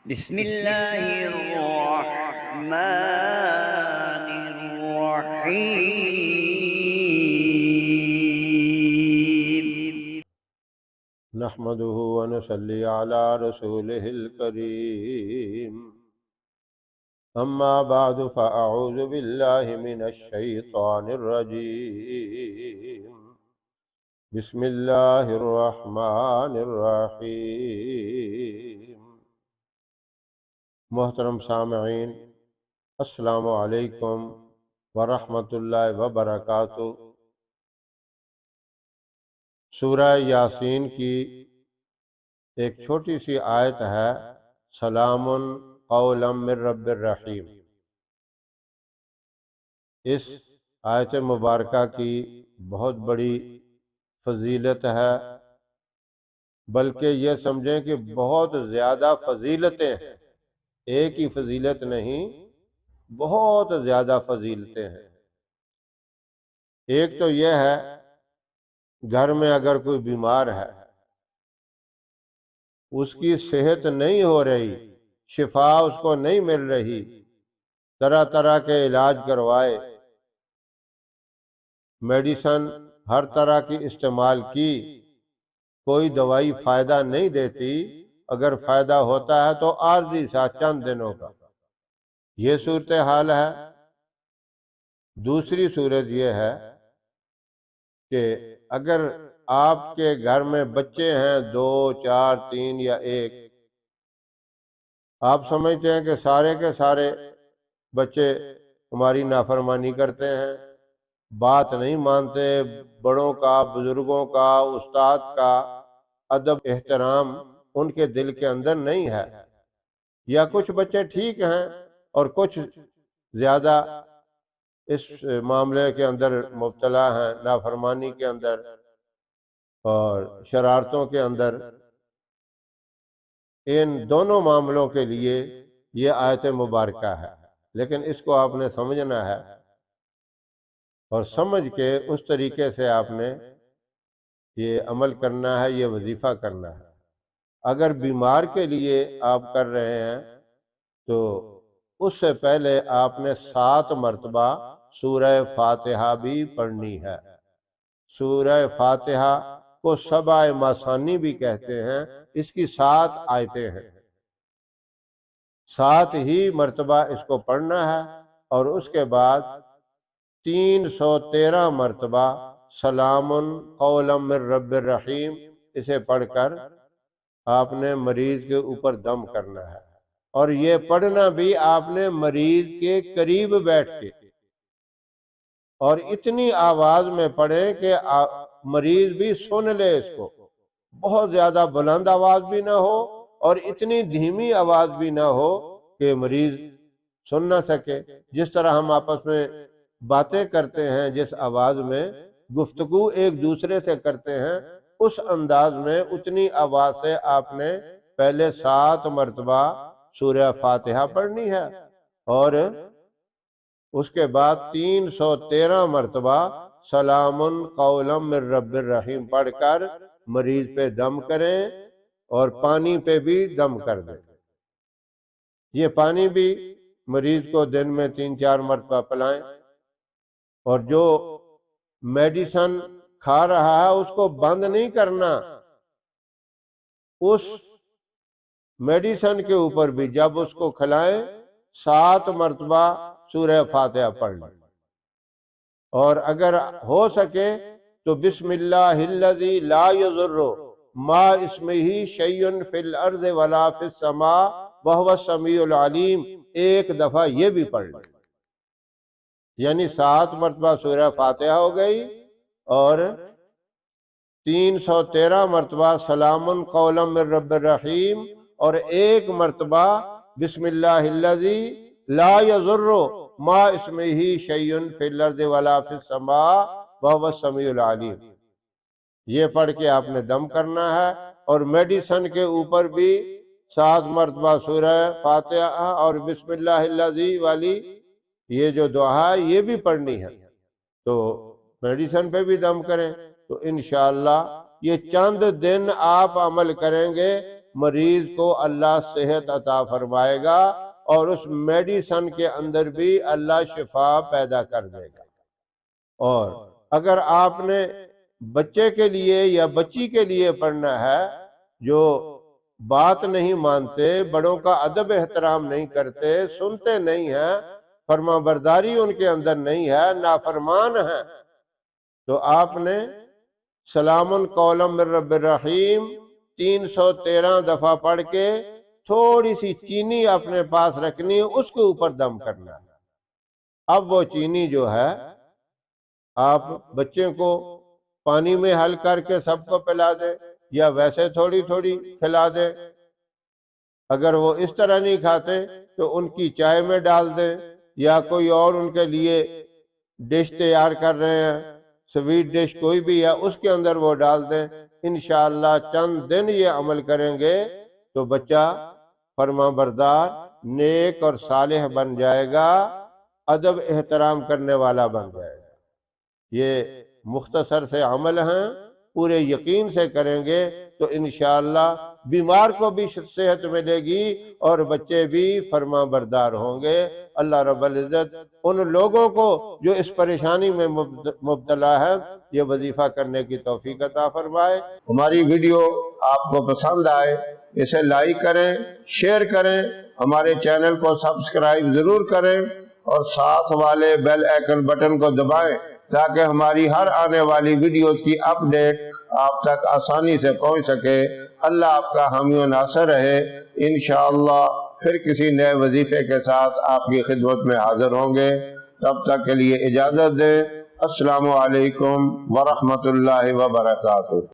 بسم الله الرحمن الرحيم. نحمده ونصلي على رسوله الكريم. أما بعد فأعوذ بالله من الشيطان الرجيم. بسم الله الرحمن الرحيم. محترم سامعین، السلام علیکم ورحمۃ اللہ وبرکاتہ۔ سورہ یاسین کی ایک چھوٹی سی آیت ہے، سلام قولا من رب الرحیم۔ اس آیت مبارکہ کی بہت بڑی فضیلت ہے، بلکہ یہ سمجھیں کہ بہت زیادہ فضیلتیں ہیں، ایک ہی فضیلت نہیں، بہت زیادہ فضیلتیں ہیں۔ ایک تو یہ ہے، گھر میں اگر کوئی بیمار ہے، اس کی صحت نہیں ہو رہی، شفا اس کو نہیں مل رہی، طرح طرح کے علاج کروائے، میڈیسن ہر طرح کی استعمال کی، کوئی دوائی فائدہ نہیں دیتی، اگر فائدہ ہوتا ہے تو عارضی سا چند دنوں کا، یہ صورتحال ہے۔ دوسری صورت یہ ہے کہ اگر آپ کے گھر میں بچے ہیں، 2 4 3 یا 1، آپ سمجھتے ہیں کہ سارے کے سارے بچے ہماری نافرمانی کرتے ہیں، بات نہیں مانتے، بڑوں کا، بزرگوں کا، استاد کا ادب احترام ان کے دل کے اندر نہیں ہے، یا کچھ بچے ٹھیک ہیں اور کچھ زیادہ اس معاملے کے اندر مبتلا ہیں، نافرمانی کے اندر اور شرارتوں کے اندر۔ ان دونوں معاملوں کے لیے یہ آیت مبارکہ ہے، لیکن اس کو آپ نے سمجھنا ہے، اور سمجھ کے اس طریقے سے آپ نے یہ عمل کرنا ہے، یہ وظیفہ کرنا ہے۔ اگر بیمار کے لیے آپ کر رہے ہیں تو اس سے پہلے آپ نے 7 مرتبہ سورہ فاتحہ بھی پڑھنی ہے۔ سورہ فاتحہ کو 7 مثانی بھی کہتے ہیں، اس کی 7 آیتیں ہیں، 7 ہی مرتبہ اس کو پڑھنا ہے، اور اس کے بعد 313 مرتبہ سلام قولا من رب الرحیم اسے پڑھ کر آپ نے مریض کے اوپر دم کرنا ہے، اور یہ پڑھنا بھی آپ نے مریض کے قریب بیٹھ کے، اور اتنی آواز میں پڑھے کہ مریض بھی سن لے اس کو، بہت زیادہ بلند آواز بھی نہ ہو اور اتنی دھیمی آواز بھی نہ ہو کہ مریض سن نہ سکے۔ جس طرح ہم آپس میں باتیں کرتے ہیں، جس آواز میں گفتگو ایک دوسرے سے کرتے ہیں، اس انداز میں اتنی آواز سے آپ نے پہلے 7 مرتبہ سورہ فاتحہ پڑھنی ہے، اور اس کے بعد 313 مرتبہ سلام قولا من رب الرحیم پڑھ کر مریض پہ دم کریں، اور پانی پہ بھی دم کر دیں۔ یہ پانی بھی مریض کو دن میں 3-4 مرتبہ پلائیں، اور جو میڈیسن کھا رہا ہے اس کو بند نہیں کرنا، اس میڈیسن کے اوپر بھی جب اس کو کھلائیں 7 مرتبہ سورہ فاتحہ پڑھ لیں، اور اگر ہو سکے تو بسم اللہ الذی لا یضر ما اسمہ شیء فی الارض ولا فی السماء وہو السمیع العلیم 1 دفعہ یہ بھی پڑھ لیں، یعنی 7 مرتبہ سورہ فاتحہ ہو گئی، اور 313 مرتبہ سلام قولا من رب الرحیم، اور 1 مرتبہ بسم اللہ الذی لا یضر ما اسمہ شیء فی الارض ولا فی السماء وہو السمیع العلیم، یہ پڑھ کے آپ نے دم کرنا ہے، اور میڈیسن کے اوپر بھی 7 مرتبہ سورہ فاتحہ اور بسم اللہ الذی والی یہ جو دعا ہے یہ بھی پڑھنی ہے۔ تو میڈیسن پہ بھی دم کریں، تو انشاءاللہ یہ چند دن آپ عمل کریں گے مریض کو اللہ صحت عطا فرمائے گا اور اس میڈیسن کے اندر بھی اللہ شفا پیدا کر دے گا۔ اور اگر آپ نے بچے کے لیے یا بچی کے لیے پڑھنا ہے جو بات نہیں مانتے، بڑوں کا ادب احترام نہیں کرتے، سنتے نہیں ہیں، فرما برداری ان کے اندر نہیں ہے، نافرمان ہیں، تو آپ نے سلام قولا من رب الرحیم 313 دفعہ پڑھ کے تھوڑی سی چینی اپنے پاس رکھنی ہے، اس کے اوپر دم کرنا ہے۔ اب وہ چینی جو ہے آپ بچے کو پانی میں حل کر کے سب کو پلا دیں یا ویسے تھوڑی تھوڑی کھلا دیں۔ اگر وہ اس طرح نہیں کھاتے تو ان کی چائے میں ڈال دیں یا کوئی اور ان کے لیے ڈش تیار کر رہے ہیں، سویٹ ڈش کوئی بھی ہے، اس کے اندر وہ ڈال دیں۔ انشاءاللہ چند دن یہ عمل کریں گے تو بچہ فرما بردار، نیک اور صالح بن جائے گا، ادب احترام کرنے والا بن جائے گا۔ یہ مختصر سے عمل ہیں، پورے یقین سے کریں گے تو انشاءاللہ بیمار کو بھی صحت ملے گی اور بچے بھی فرما بردار ہوں گے۔ اللہ رب العزت ان لوگوں کو جو اس پریشانی میں مبتلا ہے یہ وظیفہ کرنے کی توفیق عطا فرمائے۔ ہماری ویڈیو آپ کو پسند آئے اسے لائک کریں، شیئر کریں، ہمارے چینل کو سبسکرائب ضرور کریں اور ساتھ والے بیل آئیکن بٹن کو دبائیں تاکہ ہماری ہر آنے والی ویڈیوز کی اپڈیٹ آپ تک آسانی سے پہنچ سکے۔ اللہ آپ کا حامی و ناصر رہے۔ انشاءاللہ پھر کسی نئے وظیفے کے ساتھ آپ کی خدمت میں حاضر ہوں گے، تب تک کے لیے اجازت دیں۔ السلام علیکم ورحمۃ اللہ وبرکاتہ۔